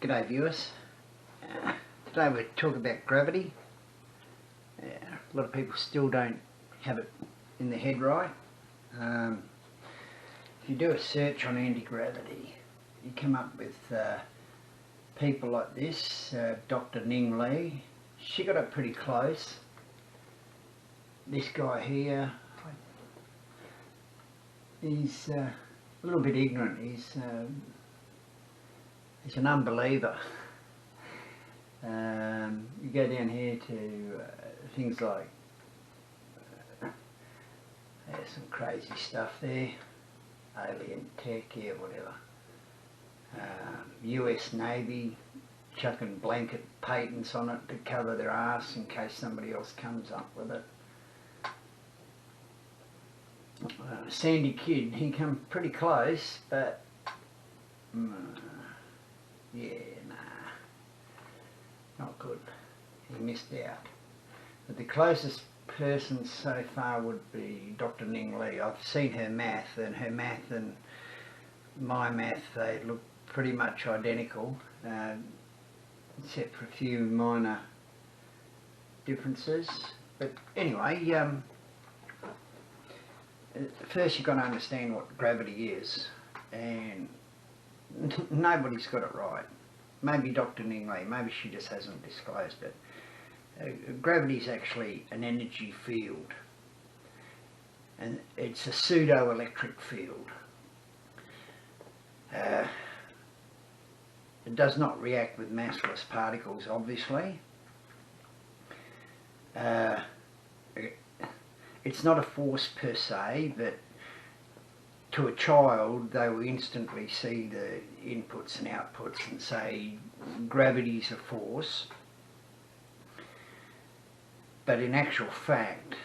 G'day viewers. Today we're talking about gravity. A lot of people still don't have it in their head right. If you do a search on anti-gravity, you come up with people like this. Dr. Ning Lee, she got it pretty close. This guy here, he's a little bit ignorant. He's an unbeliever. You go down here to things like there's some crazy stuff there, alien tech, yeah, whatever. US Navy chucking blanket patents on it to cover their ass in case somebody else comes up with it. Sandy Kid, he come pretty close, but yeah, nah, not good. He missed out. But the closest person so far would be Dr. Ning Lee. I've seen her math, and her math and my math, they look pretty much identical, except for a few minor differences. But anyway, first you've got to understand what gravity is, and nobody's got it right. Maybe Dr. Ning Lee, maybe she just hasn't disclosed it. Gravity is actually an energy field, and it's a pseudo-electric field. It does not react with massless particles, obviously. It's not a force per se, but to a child they will instantly see the inputs and outputs and say gravity's a force. But in actual fact,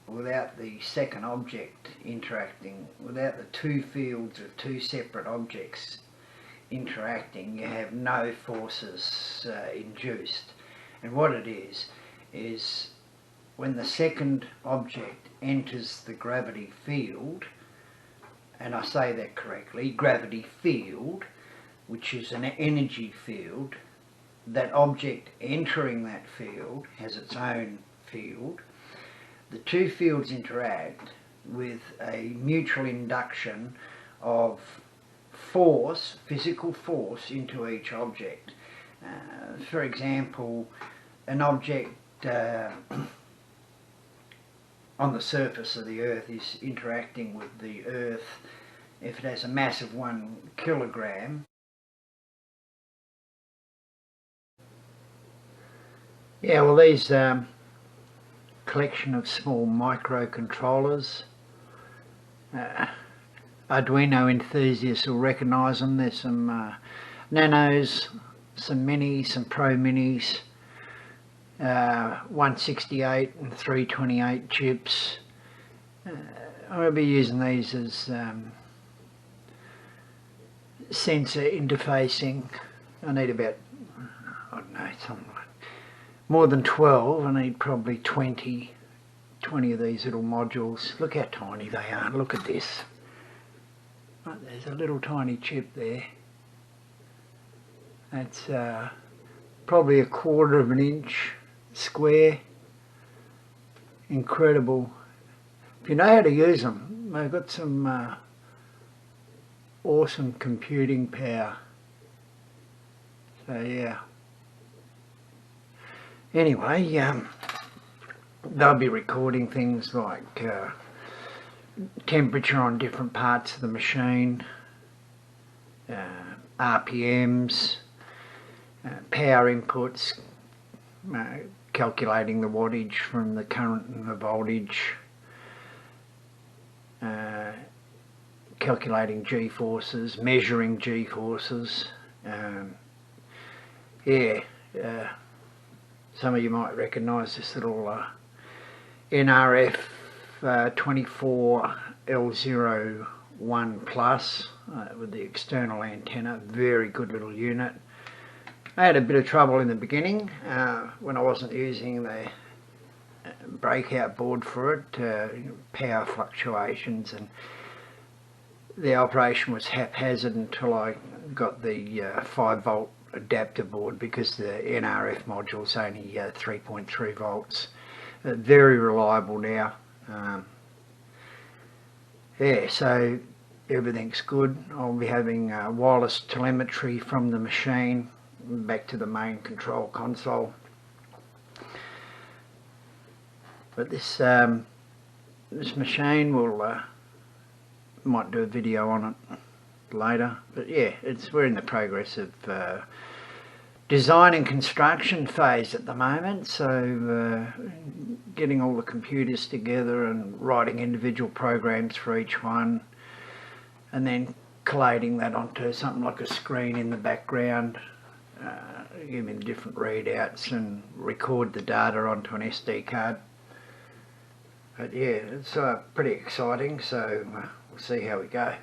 without the second object interacting, without the two fields of two separate objects interacting, you have no forces induced. And what it is when the second object enters the gravity field, and I say that correctly, gravity field, which is an energy field, that object entering that field has its own field. The two fields interact with a mutual induction of force, physical force, into each object. For example, an object on the surface of the Earth is interacting with the Earth. If it has a mass of 1 kilogram, yeah, well, these collection of small microcontrollers, Arduino enthusiasts will recognise them. There's some nanos, some minis, some pro minis, 168 and 328 chips. I'm going to be using these as sensor interfacing. I need about, I don't know, something like more than 12. I need probably 20 of these little modules. Look how tiny they are. Look at this. There's a little tiny chip there. That's probably 1/4 of an inch square. Incredible. If you know how to use them, they've got some awesome computing power. So yeah. Anyway, they'll be recording things like temperature on different parts of the machine, RPMs, power inputs, calculating the wattage from the current and the voltage, calculating G-forces, measuring G-forces. Some of you might recognise this little NRF 24L01 Plus with the external antenna. Very good little unit. I had a bit of trouble in the beginning when I wasn't using the breakout board for it, power fluctuations, and the operation was haphazard until I got the 5 volt adapter board because the NRF module is only 3.3 volts. Very reliable now. Yeah, so everything's good. I'll be having wireless telemetry from the machine back to the main control console. But this machine will might do a video on it later. But yeah, we're in the progress of design and construction phase at the moment, so getting all the computers together and writing individual programs for each one, and then collating that onto something like a screen in the background, giving different readouts and record the data onto an SD card. But yeah, it's pretty exciting, so we'll see how we go.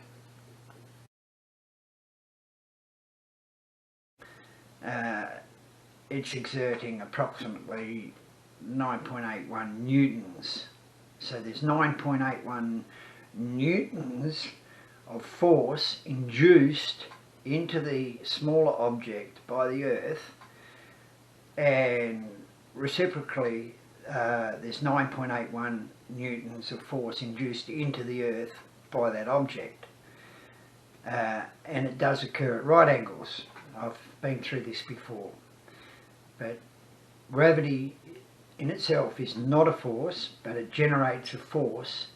It's exerting approximately 9.81 newtons. So there's 9.81 newtons of force induced into the smaller object by the Earth, and reciprocally there's 9.81 newtons of force induced into the Earth by that object. And it does occur at right angles. I've been through this before. But gravity in itself is not a force, but it generates a force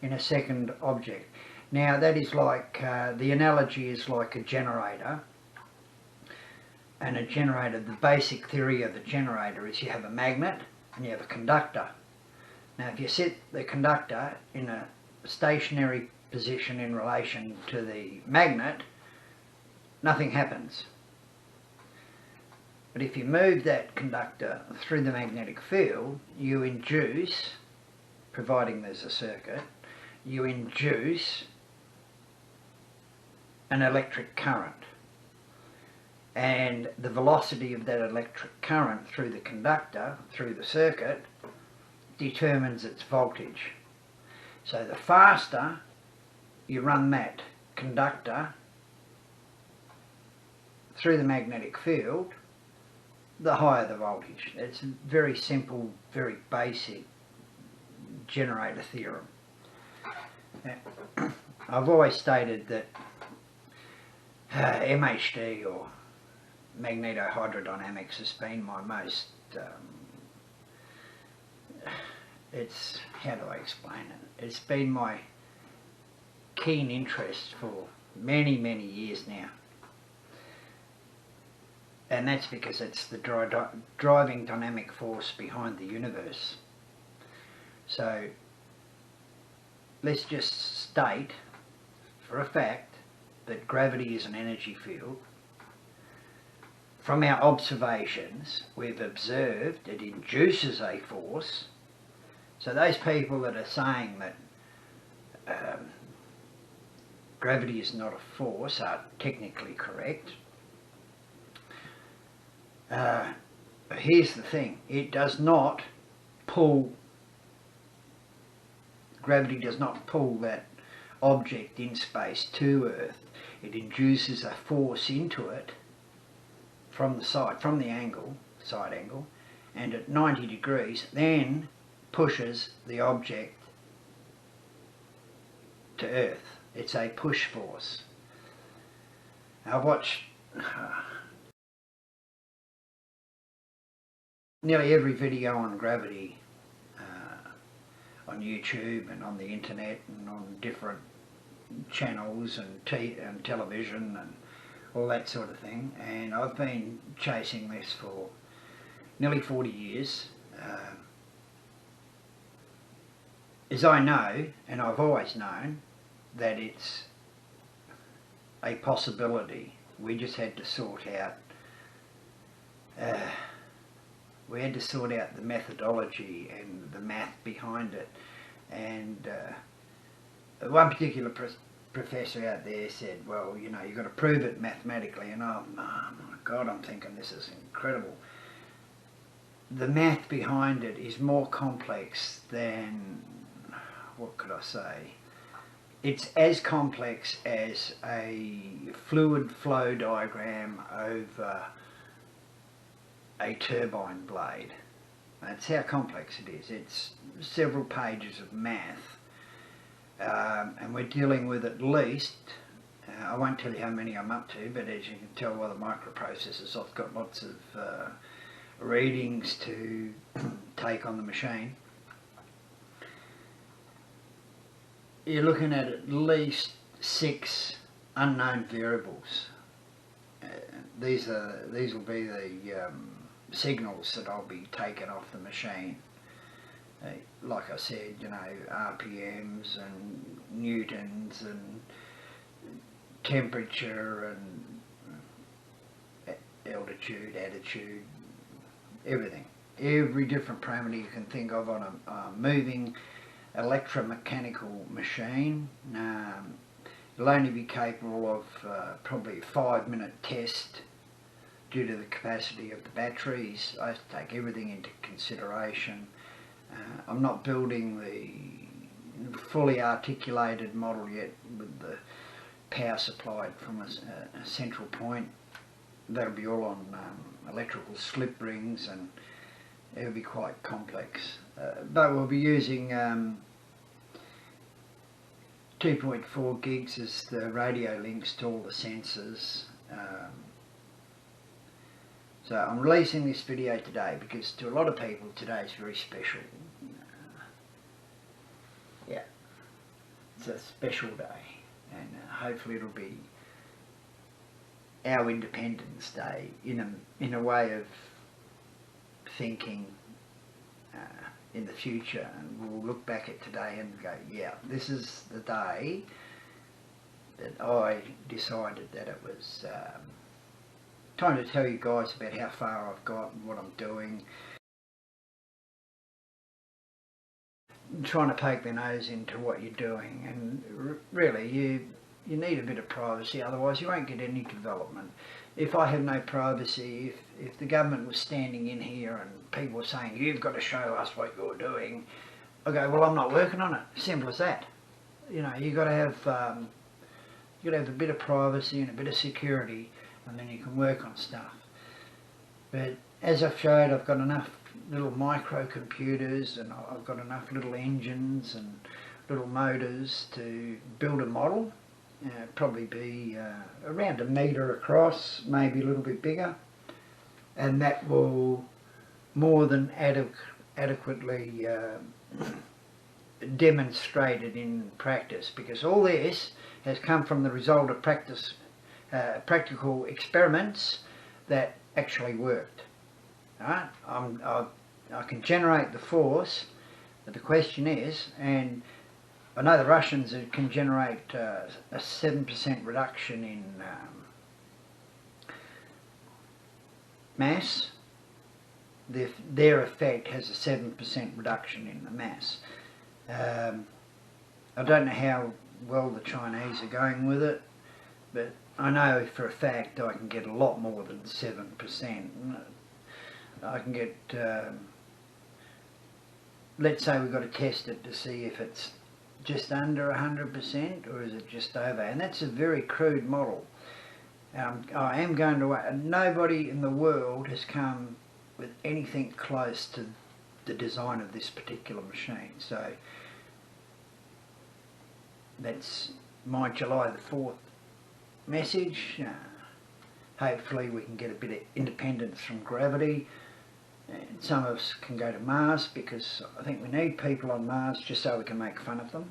in a second object. Now that is like, the analogy is like a generator. And a generator, the basic theory of a generator is you have a magnet and you have a conductor. Now if you set the conductor in a stationary position in relation to the magnet, nothing happens. But if you move that conductor through the magnetic field, you induce, providing there's a circuit, you induce an electric current. And the velocity of that electric current through the conductor, through the circuit, determines its voltage. So the faster you run that conductor through the magnetic field, the higher the voltage. It's a very simple, very basic generator theorem. I've always stated that MHD, or magnetohydrodynamics, has been my most, how do I explain it? It's been my keen interest for many, many years now. And that's because it's the driving dynamic force behind the universe. So let's just state for a fact that gravity is an energy field. From our observations, we've observed it induces a force. So those people that are saying that gravity is not a force are technically correct. But here's the thing, it does not pull, gravity does not pull that object in space to Earth. It induces a force into it from the side, from the angle, side angle, and at 90 degrees then pushes the object to Earth. It's a push force. I've watched nearly every video on gravity on YouTube and on the internet and on different channels and television and all that sort of thing, and I've been chasing this for nearly 40 years. As I know, and I've always known, that it's a possibility. We just had to sort out the methodology and the math behind it. And one particular professor out there said, well, you know, you've got to prove it mathematically. And oh my God, I'm thinking this is incredible. The math behind it is more complex than, what could I say, it's as complex as a fluid flow diagram over a turbine blade. That's how complex it is. It's several pages of math, and we're dealing with at least, I won't tell you how many I'm up to, but as you can tell by the microprocessors, I've got lots of readings to take on the machine. You're looking at least 6 unknown variables. These will be the signals that I'll be taking off the machine. Like I said, you know, RPMs and newtons and temperature and altitude, attitude, everything. Every different parameter you can think of on a moving electromechanical machine. It'll only be capable of probably a 5-minute test due to the capacity of the batteries. I have to take everything into consideration. I'm not building the fully articulated model yet with the power supplied from a central point. That'll be all on electrical slip rings, and it'll be quite complex. But we'll be using 2.4 gigs as the radio links to all the sensors. So I'm releasing this video today because to a lot of people today is very special. Yeah, it's a special day, and hopefully it'll be our Independence Day in a way of thinking in the future, and we'll look back at today and go, yeah, this is the day that I decided that it was time to tell you guys about how far I've got and what I'm doing. I'm trying to poke their nose into what you're doing, and really you need a bit of privacy, otherwise you won't get any development. If I have no privacy, if the government was standing in here and people were saying, you've got to show us what you're doing, I go, well, I'm not working on it. Simple as that. You know, you've got to have a bit of privacy and a bit of security, and then you can work on stuff. But as I've showed, I've got enough little microcomputers, and I've got enough little engines and little motors to build a model. Probably be around 1 metre across, maybe a little bit bigger, and that will more than adequately demonstrate it in practice, because all this has come from the result of practical experiments that actually worked. Right? I can generate the force, but the question is, and I know the Russians can generate a 7% reduction in mass. Their effect has a 7% reduction in the mass. I don't know how well the Chinese are going with it, but I know for a fact I can get a lot more than 7%. I can get, let's say we've got to test it to see if it's just under 100% or is it just over, and that's a very crude model. I am going to, nobody in the world has come with anything close to the design of this particular machine, so that's my July the 4th message. Hopefully we can get a bit of independence from gravity, and some of us can go to Mars, because I think we need people on Mars just so we can make fun of them.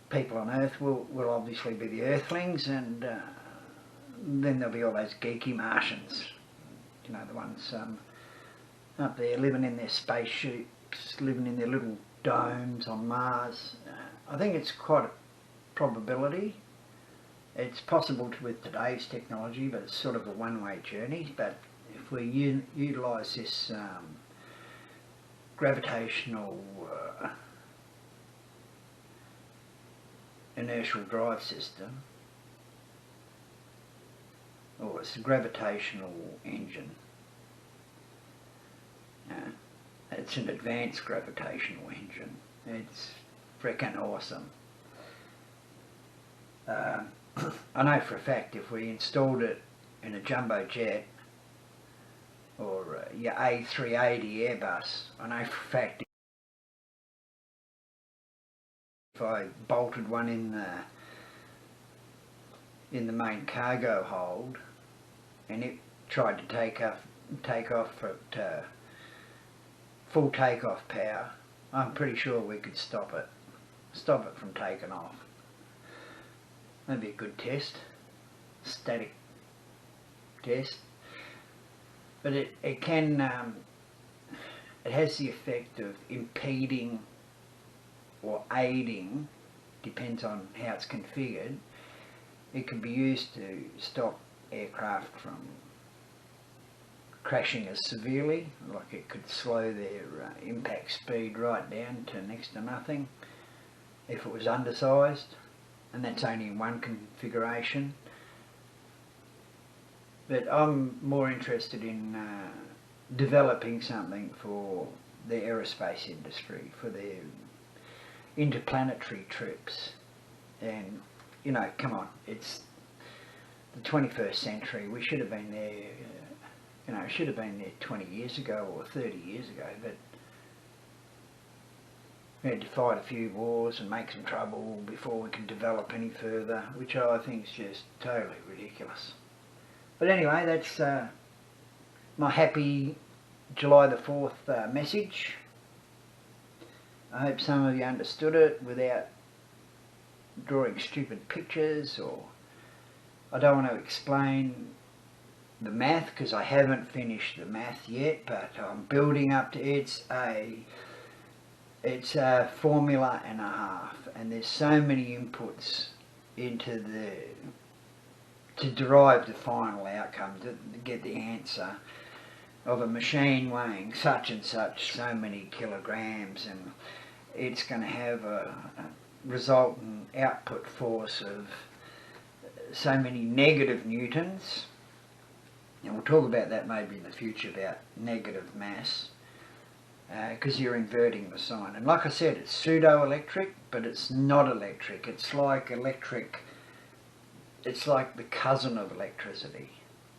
People on Earth will obviously be the Earthlings, and then there'll be all those geeky Martians, you know, the ones up there living in their spaceships, living in their little domes on Mars. I think it's quite a probability. It's possible with today's technology, but it's sort of a one-way journey. But if we utilise this gravitational inertial drive system, or it's a gravitational engine. It's an advanced gravitational engine. It's frickin' awesome. I know for a fact if we installed it in a jumbo jet or your A380 Airbus, I know for a fact if I bolted one in the main cargo hold and it tried to take off at full takeoff power, I'm pretty sure we could stop it from taking off. That'd be a good test, static test. But it can, it has the effect of impeding or aiding, depends on how it's configured. It can be used to stop aircraft from crashing as severely, like it could slow their impact speed right down to next to nothing if it was undersized, and that's only in one configuration. But I'm more interested in developing something for the aerospace industry, for their interplanetary trips. And you know, come on, it's the 21st century, we should have been there, you know, should have been there 20 years ago or 30 years ago, but we had to fight a few wars and make some trouble before we could develop any further, which I think is just totally ridiculous. But anyway, that's my happy July the 4th message. I hope some of you understood it without drawing stupid pictures, or I don't want to explain the math because I haven't finished the math yet, but I'm building up to it's a formula and a half, and there's so many inputs into to derive the final outcome, to get the answer of a machine weighing such and such so many kilograms, and it's going to have a resultant output force of so many negative newtons, and we'll talk about that maybe in the future, about negative mass, because you're inverting the sign. And like I said, it's pseudo-electric, but it's not electric. It's like electric, it's like the cousin of electricity.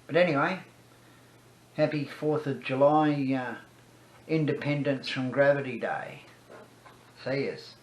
But anyway, happy 4th of July, Independence from Gravity Day. See yous.